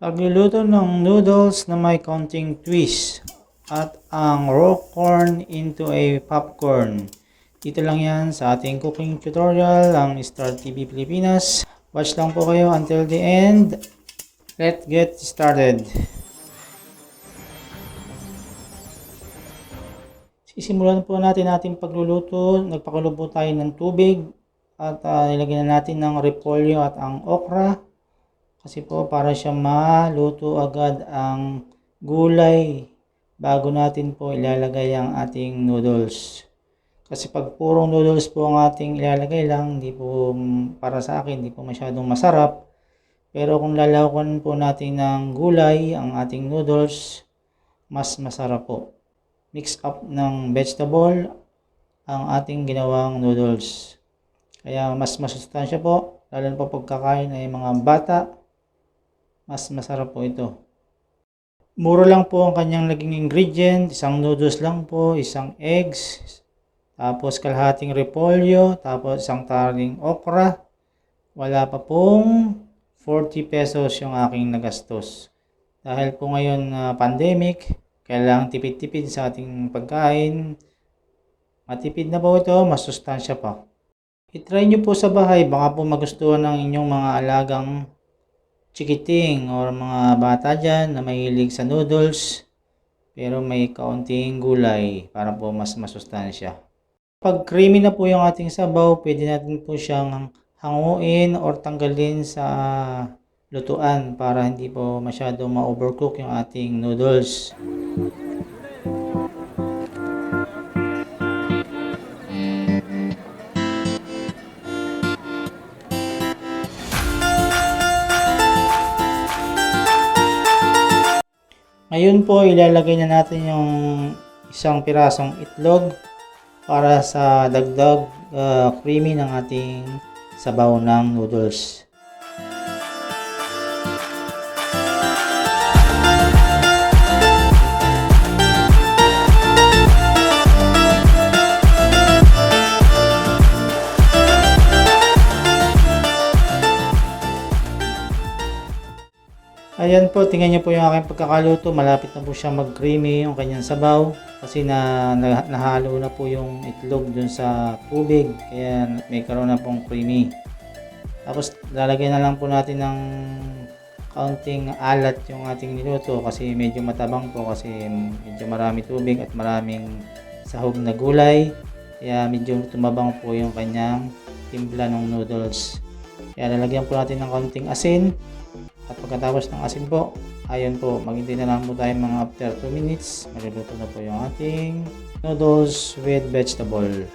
Pagluluto ng noodles na may konting twist at ang raw corn into a popcorn. Dito lang yan sa ating cooking tutorial ang Star TV Pilipinas. Watch lang po kayo until the end. Let's get started. Sisimulan po natin ating pagluluto. Nagpakulo po tayo ng tubig at nilagyan na natin ng repolyo at ang okra. Kasi po para siya maluto agad ang gulay bago natin po ilalagay ang ating noodles. Kasi pag purong noodles po ang ating ilalagay lang, hindi po para sa akin, hindi po masyadong masarap. Pero kung lalawakan po natin ng gulay ang ating noodles, mas masarap po. Mix up ng vegetable ang ating ginawang noodles. Kaya mas masustansya po, lalo na po pagkakain ay mga bata. Mas masarap po ito. Mura lang po ang kanyang naging ingredient. Isang noodles lang po, isang eggs, tapos kalahating repolyo, tapos isang taring okra. Wala pa pong 40 pesos yung aking nagastos. Dahil po ngayon pandemic, kailangang tipid-tipid sa ating pagkain. Matipid na po ito, masustansya pa. I-try nyo po sa bahay, baka po magustuhan ng inyong mga alagang chikiting or mga bata dyan na mahilig sa noodles pero may kaunting gulay para po mas masustansya. Pag creamy na po yung ating sabaw, pwede natin po siyang hanguin or tanggalin sa lutuan para hindi po masyado ma-overcook yung ating noodles. Ngayon po ilalagay na natin yung isang pirasong itlog para sa dagdag creamy ng ating sabaw ng noodles. Ayan po, tingnan niyo po yung aking pagkakaluto. Malapit na po siya mag-creamy yung kanyang sabaw. Kasi nahalo na po yung itlog dun sa tubig. Kaya may karoon na pong creamy. Tapos lalagyan na lang po natin ng kaunting alat yung ating niluto. Kasi medyo matabang po kasi medyo marami tubig at maraming sahog na gulay. Kaya medyo tumabang po yung kanyang timpla ng noodles. Kaya lalagyan po natin ng kaunting asin. At pagkatapos ng asin po, ayun po, maghintay na lang po tayo mga after 2 minutes. Maluluto na po yung ating noodles with vegetable.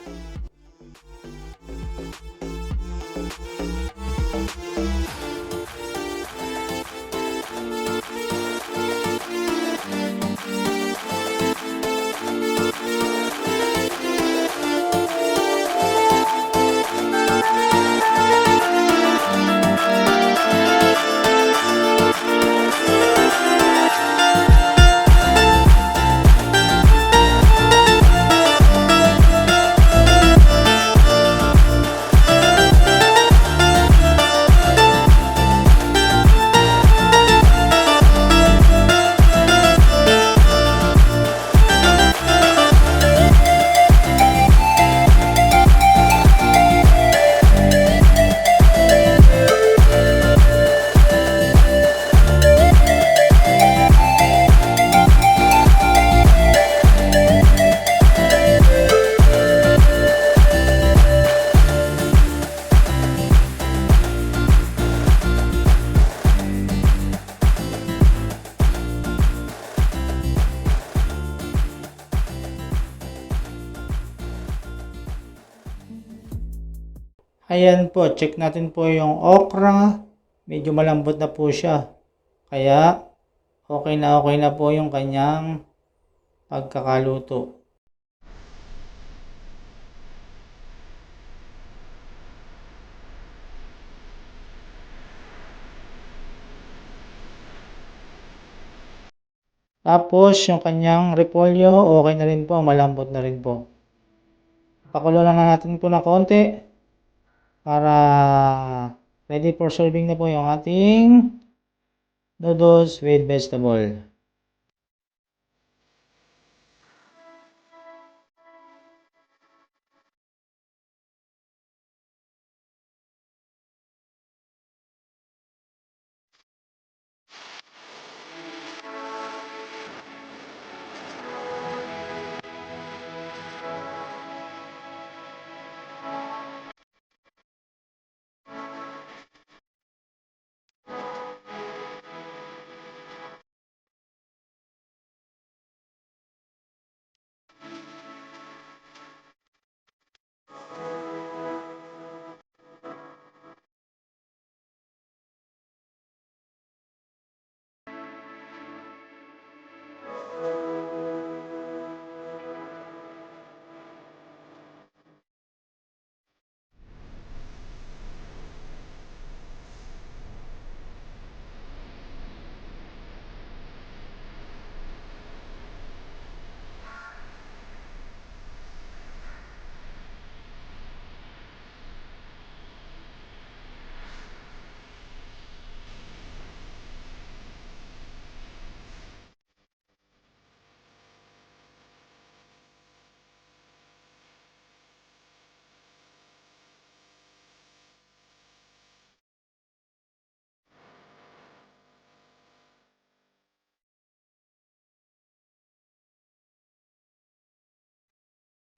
Ayan po, check natin po yung okra. Medyo malambot na po siya. Kaya okay na po yung kanyang pagkakaluto. Tapos yung kanyang repolyo, okay na rin po, malambot na rin po. Pakulo lang natin po na konti para ready for serving na po yung ating noodles with vegetable.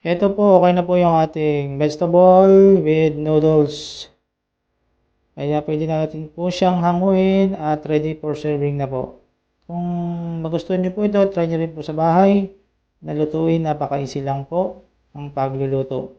Ito po, okay na po yung ating vegetable with noodles. Kaya pwede natin po siyang hanguin at ready for serving na po. Kung magustuhan niyo po ito, try niyo rin po sa bahay. Nalutuin, napaka-easy lang po ang pagluluto.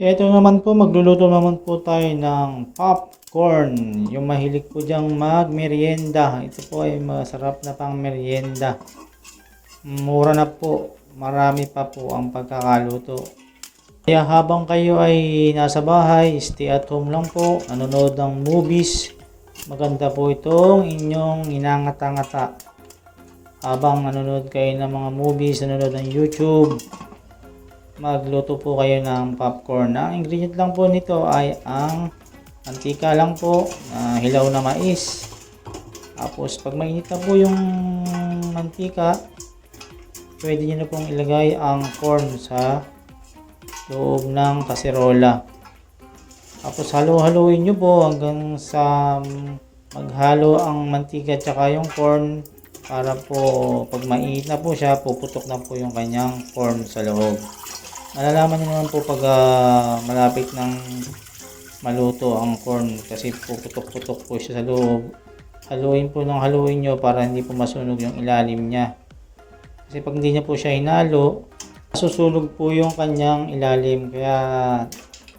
Ito naman po, magluluto naman po tayo ng popcorn. Yung mahilig po diyang mag-merienda. Ito po ay masarap na pang merienda. Mura na po. Marami pa po ang pagkakaluto. Kaya habang kayo ay nasa bahay, stay at home lang po, nanonood ng movies, maganda po itong inyong inangata-ngata. Habang nanonood kayo ng mga movies, nanonood ng YouTube, magluto po kayo ng popcorn. Ang ingredient lang po nito ay ang mantika lang po, hilaw na mais. Tapos pag mainit na po yung mantika, pwede nyo na pong ilagay ang corn sa loob ng kaserola. Tapos halo-haloin nyo po hanggang sa maghalo ang mantika at saka yung corn, para po pag mainit na po siya, puputok na po yung kanyang corn sa loob. Malalaman nyo naman po pag malapit ng maluto ang corn kasi puputok-putok po siya sa loob. Haluin po ng haluin nyo para hindi po masunog yung ilalim niya. Kasi pag hindi niya po siya hinalo, susunog po yung kanyang ilalim. Kaya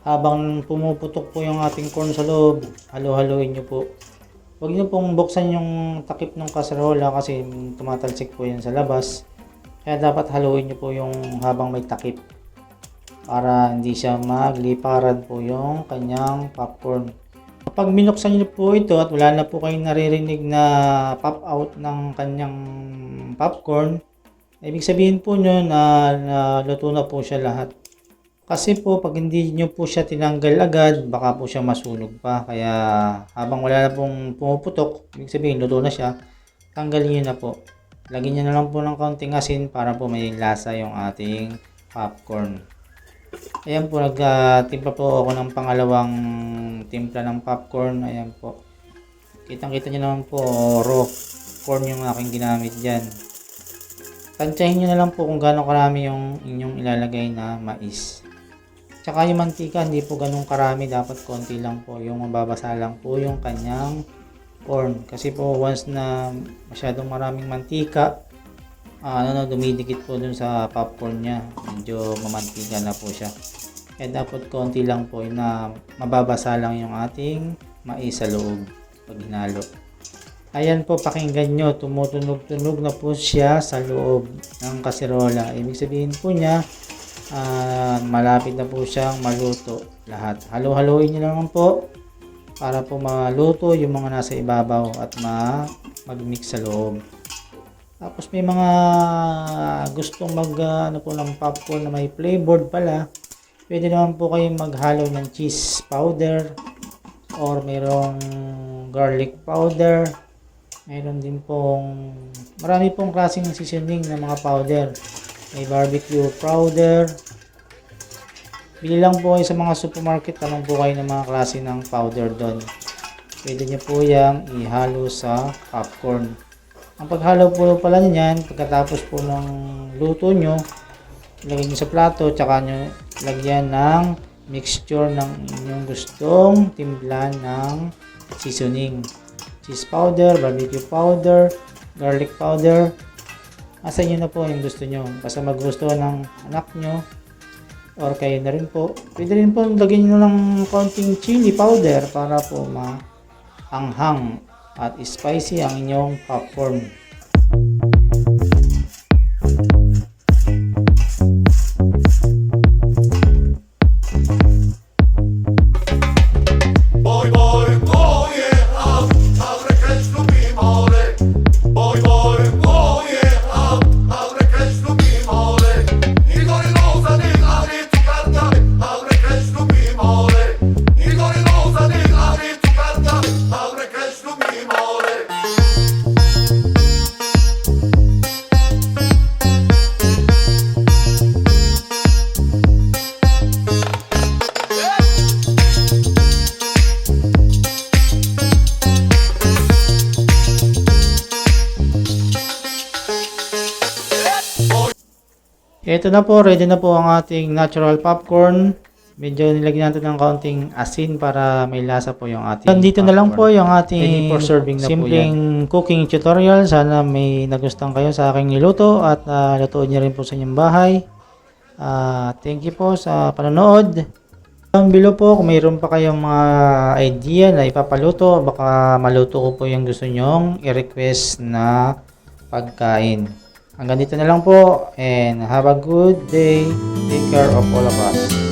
habang pumuputok po yung ating corn sa loob, halo-haloin nyo po. Huwag nyo pong buksan yung takip ng kaserola kasi tumatalsik po yan sa labas. Kaya dapat haluin nyo po yung habang may takip, para hindi siya magliparan po yung kanyang popcorn. Kapag binuksan niyo po ito at wala na po kayong naririnig na pop out ng kanyang popcorn, ibig sabihin po nyo na luto na po siya lahat. Kasi po pag hindi nyo po siya tinanggal agad, baka po siya masunog pa. Kaya habang wala na pong pumuputok, ibig sabihin luto na siya, tanggalin nyo na po. Lagyan nyo na lang po ng kaunting asin para po may lasa yung ating popcorn. Ayan po, nagtimpla po ako ng pangalawang timpla ng popcorn. Ayan po. Kitang-kita nyo naman po, raw corn yung aking ginamit dyan. Tansyahin nyo na lang po kung gaano karami yung inyong ilalagay na mais. Tsaka yung mantika, hindi po ganun karami. Dapat konti lang po. Yung mababasa lang po yung kanyang corn. Kasi po once na masyadong maraming mantika, dumidikit po dun sa popcorn nya. Medyo mamantika na po siya. Kaya dapat konti lang po na mababasa lang yung ating mais sa loob pag hinalo. Ayan po, pakinggan nyo, tumutunog-tunog na po siya sa loob ng kaserola. Ibig sabihin po niya, malapit na po siyang maluto lahat. Halo-haloin nyo naman po para po maluto yung mga nasa ibabaw at mag-mix sa loob. Tapos may mga gustong ng popcorn na may flavored pala. Pwede naman po kayong maghalo ng cheese powder or mayroong garlic powder. Mayroon din pong marami pong klaseng seasoning ng mga powder. May barbecue powder. Bili lang po kayo sa mga supermarket, tanong po kayo ng mga klase ng powder doon. Pwede nyo po yung ihalo sa popcorn. Ang paghalo po pala niyan, pagkatapos po ng luto nyo, ilagay nyo sa plato, tsaka nyo lagyan ng mixture ng inyong gustong timpla ng seasoning. Cheese powder, barbecue powder, garlic powder. Asa nyo na po yung gusto nyo. Basta magusto ng anak nyo or kayo na rin po. Pwede rin po lagyan nyo ng konting chili powder para po maanghang at spicy ang inyong popcorn. Ito na po, ready na po ang ating natural popcorn. Medyo nilagyan natin ng kaunting asin para may lasa po yung ating dito popcorn. Na lang po yung ating for serving na simpleng po cooking tutorial. Sana may nagustuhan kayo sa aking niluto at lutuin niyo rin po sa inyong bahay. Thank you po sa panonood. Down below po kung mayroon pa kayong mga idea na ipapaluto, baka maluto ko po yung gusto nyong i-request na pagkain. Hanggang dito na lang po and have a good day. Take care of all of us.